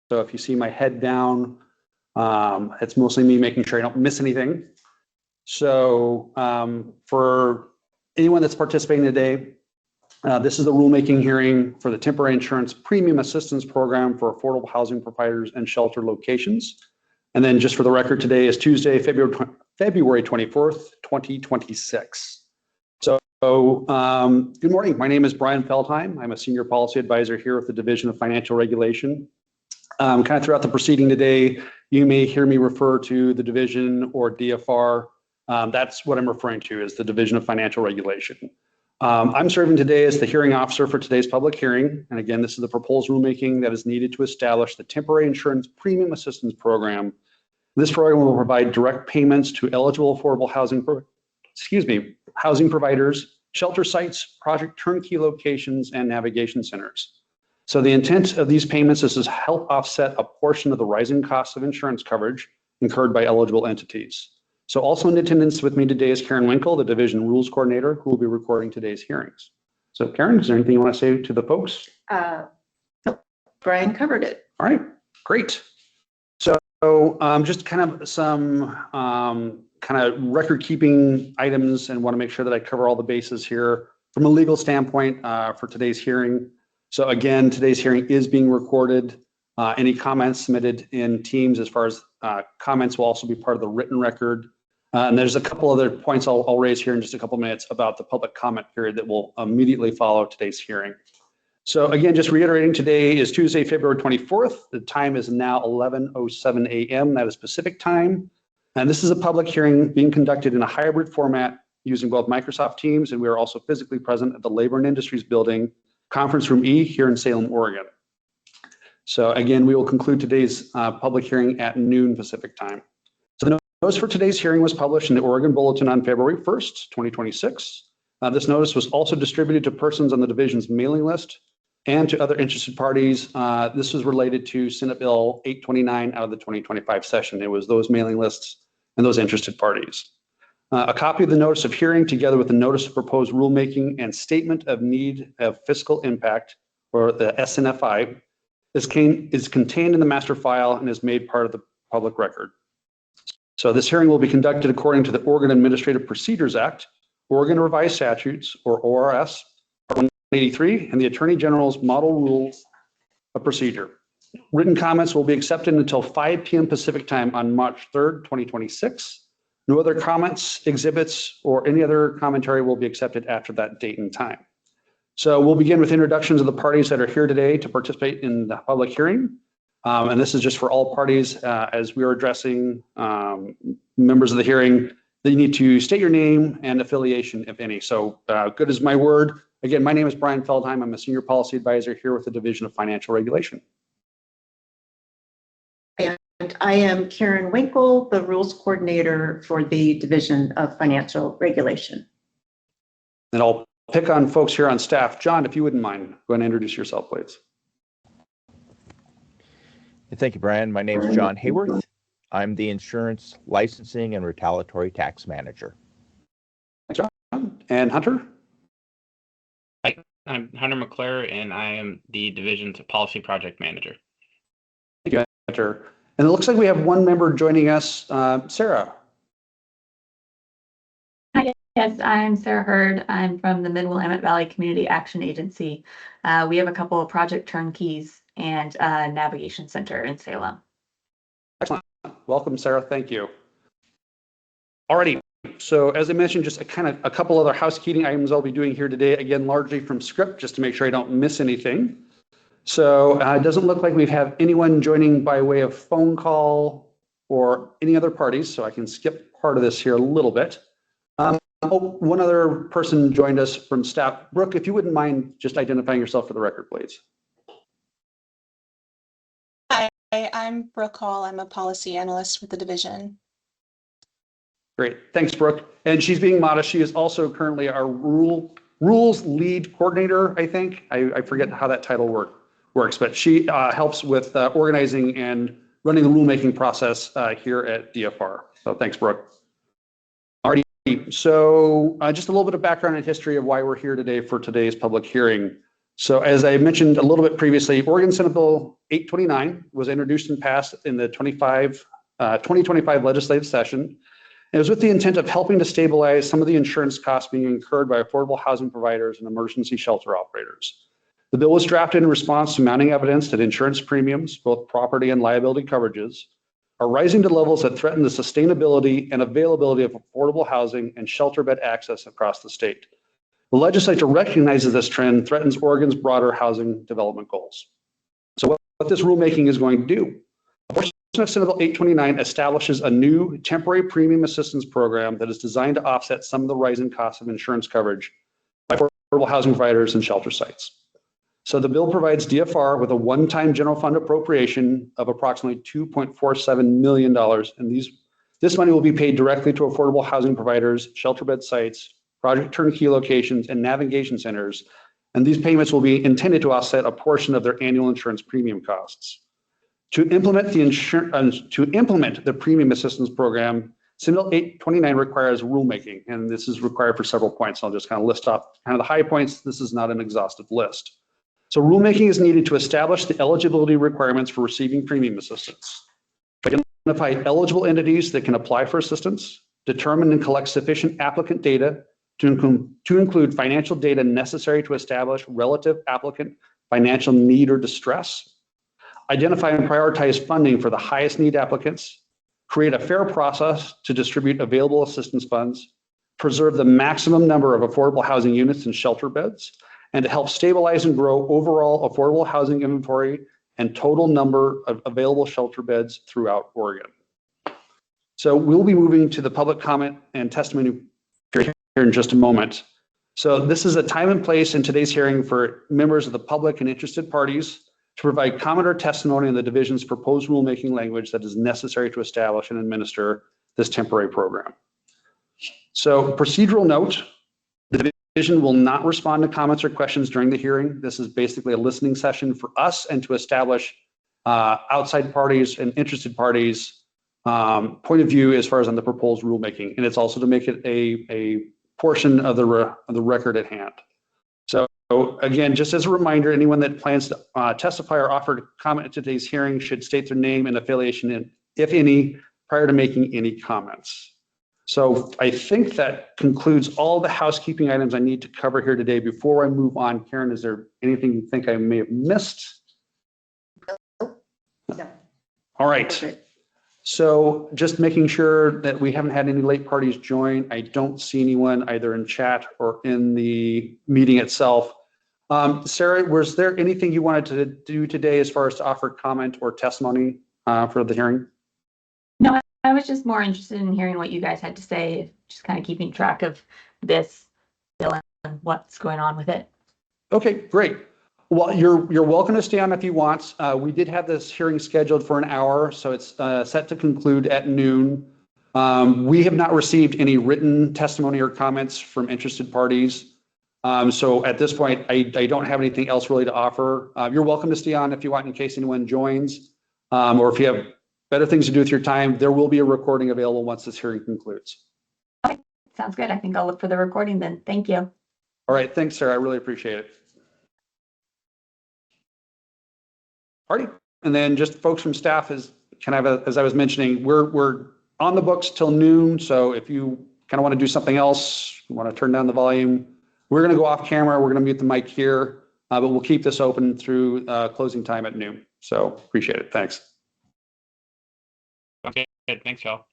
So if you see my head down, it's mostly me making sure I don't miss anything. So for anyone that's participating today, this is the rulemaking hearing for the Temporary Insurance Premium Assistance Program for affordable housing providers and shelter locations. And then just for the record, today is Tuesday, February 24th, 2026. So good morning. My name is Brian Feldheim. I'm a senior policy advisor here with the Division of Financial Regulation. Kind of throughout the proceeding today, you may hear me refer to the division or DFR. That's what I'm referring to as the Division of Financial Regulation. I'm serving today as the hearing officer for today's public hearing. And again, this is the proposed rulemaking that is needed to establish the Temporary Insurance Premium Assistance Program. This program will provide direct payments to eligible affordable housing providers, shelter sites, project turnkey locations, and navigation centers. So the intent of these payments is to help offset a portion of the rising costs of insurance coverage incurred by eligible entities. So also in attendance with me today is Karen Winkle, the Division Rules Coordinator, who will be recording today's hearings. So Karen, is there anything you want to say to the folks? No, Brian covered it. All right, great. So just kind of some kind of record keeping items, and want to make sure that I cover all the bases here from a legal standpoint for today's hearing. So again, today's hearing is being recorded. Any comments submitted in Teams as far as comments will also be part of the written record. And there's a couple other points I'll raise here in just a couple minutes about the public comment period that will immediately follow today's hearing. So again, just reiterating, today is Tuesday, February 24th. The time is now 11:07 a.m. That is Pacific time. And this is a public hearing being conducted in a hybrid format using both Microsoft Teams, and we are also physically present at the Labor and Industries Building, Conference Room E here in Salem, Oregon. So again, we will conclude today's public hearing at noon Pacific time. So the notice for today's hearing was published in the Oregon Bulletin on February 1st, 2026. This notice was also distributed to persons on the division's mailing list and to other interested parties. This was related to Senate Bill 829 out of the 2025 session. It was those mailing lists and those interested parties. A copy of the notice of hearing, together with the notice of proposed rulemaking and statement of need of fiscal impact, or the SNFI, is contained in the master file and is made part of the public record. So this hearing will be conducted according to the Oregon Administrative Procedures Act, Oregon Revised Statutes, or ORS, Part 183, and the Attorney General's Model Rules of Procedure. Written comments will be accepted until 5 p.m. Pacific time on March 3rd, 2026. No other comments, exhibits, or any other commentary will be accepted after that date and time. So we'll begin with introductions of the parties that are here today to participate in the public hearing. And this is just for all parties as we are addressing members of the hearing. They need to state your name and affiliation, if any. So good is my word. Again, my name is Brian Feldheim. I'm a senior policy advisor here with the Division of Financial Regulation. And I am Karen Winkle, the Rules Coordinator for the Division of Financial Regulation. And I'll pick on folks here on staff. John, if you wouldn't mind, go ahead and introduce yourself, please. Thank you, Brian. My name is John Hayworth. I'm the Insurance Licensing and Retaliatory Tax Manager. Thanks, John. And Hunter? Hi, I'm Hunter McClure, and I am the Division's Policy Project Manager. Thank you, Hunter. And it looks like we have one member joining us, Sarah. Hi, yes, I'm Sarah Hurd. I'm from the Mid-Willamette Valley Community Action Agency. We have a couple of project turnkeys and a navigation center in Salem. Excellent. Welcome, Sarah. Thank you. Alrighty. So as I mentioned, just a couple other housekeeping items I'll be doing here today, again, largely from script, just to make sure I don't miss anything. So it doesn't look like we have anyone joining by way of phone call or any other parties, so I can skip part of this here a little bit. One other person joined us from staff. Brooke, if you wouldn't mind just identifying yourself for the record, please. Hi, I'm Brooke Hall. I'm a policy analyst with the division. Great, thanks, Brooke. And she's being modest. She is also currently our rules lead coordinator, I think. I forget how that title works, but she helps with organizing and running the rulemaking process here at DFR. So thanks, Brooke. Alrighty, so just a little bit of background and history of why we're here today for today's public hearing. So as I mentioned a little bit previously, Oregon Senate Bill 829 was introduced and passed in the 2025 legislative session. It was with the intent of helping to stabilize some of the insurance costs being incurred by affordable housing providers and emergency shelter operators. The bill was drafted in response to mounting evidence that insurance premiums, both property and liability coverages, are rising to levels that threaten the sustainability and availability of affordable housing and shelter bed access across the state. The legislature recognizes this trend threatens Oregon's broader housing development goals. So what this rulemaking is going to do, a portion of Senate Bill 829 establishes a new temporary premium assistance program that is designed to offset some of the rising costs of insurance coverage by affordable housing providers and shelter sites. So the bill provides DFR with a one-time general fund appropriation of approximately $2.47 million. And this money will be paid directly to affordable housing providers, shelter bed sites, project turnkey locations, and navigation centers. And these payments will be intended to offset a portion of their annual insurance premium costs. To implement the premium assistance program, Senate Bill 829 requires rulemaking, and this is required for several points. I'll just kind of list off kind of the high points. This is not an exhaustive list. So rulemaking is needed to establish the eligibility requirements for receiving premium assistance, identify eligible entities that can apply for assistance, determine and collect sufficient applicant data to include financial data necessary to establish relative applicant financial need or distress, identify and prioritize funding for the highest need applicants, create a fair process to distribute available assistance funds, preserve the maximum number of affordable housing units and shelter beds, and to help stabilize and grow overall affordable housing inventory and total number of available shelter beds throughout Oregon. So we'll be moving to the public comment and testimony period here in just a moment. So this is a time and place in today's hearing for members of the public and interested parties to provide comment or testimony on the division's proposed rulemaking language that is necessary to establish and administer this temporary program. So procedural note, the division will not respond to comments or questions during the hearing. This is basically a listening session for us and to establish outside parties and interested parties' point of view as far as on the proposed rulemaking. And it's also to make it a portion of the record at hand. So again, just as a reminder, anyone that plans to testify or offer to comment at today's hearing should state their name and affiliation, if any, prior to making any comments. So I think that concludes all the housekeeping items I need to cover here today. Before I move on, Karen, is there anything you think I may have missed? No. All right. So just making sure that we haven't had any late parties join. I don't see anyone either in chat or in the meeting itself. Sarah, was there anything you wanted to do today as far as to offer comment or testimony for the hearing? No, I was just more interested in hearing what you guys had to say, just kind of keeping track of this bill and what's going on with it. Okay, great. Well, you're welcome to stay on if you want. We did have this hearing scheduled for an hour, so it's set to conclude at noon. We have not received any written testimony or comments from interested parties. So at this point, I don't have anything else really to offer. You're welcome to stay on if you want in case anyone joins, or if you have better things to do with your time. There will be a recording available once this hearing concludes. Okay, sounds good. I think I'll look for the recording then. Thank you. All right, thanks, Sarah. I really appreciate it. All right, and then just folks from staff, as I was mentioning, we're on the books till noon. So if you kind of want to do something else, you want to turn down the volume, we're going to go off camera. We're going to mute the mic here, but we'll keep this open through closing time at noon. So appreciate it. Thanks. Okay, good. Thanks, y'all.